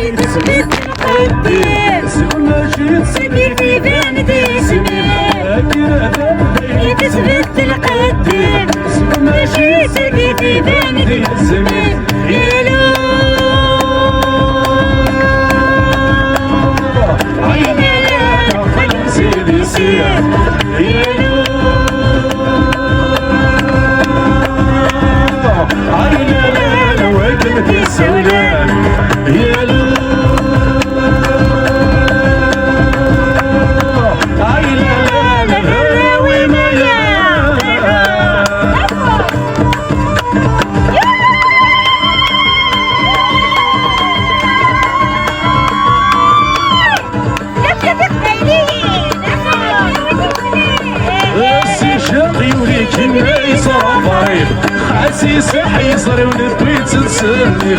تثبت القديم سميتي باندي تثبت القديم ماشي سميتي باندي يلو عينا خلصي لي سير يلو عينا وقلبي سولان يلو حسيس حيصر ونبيت نسلي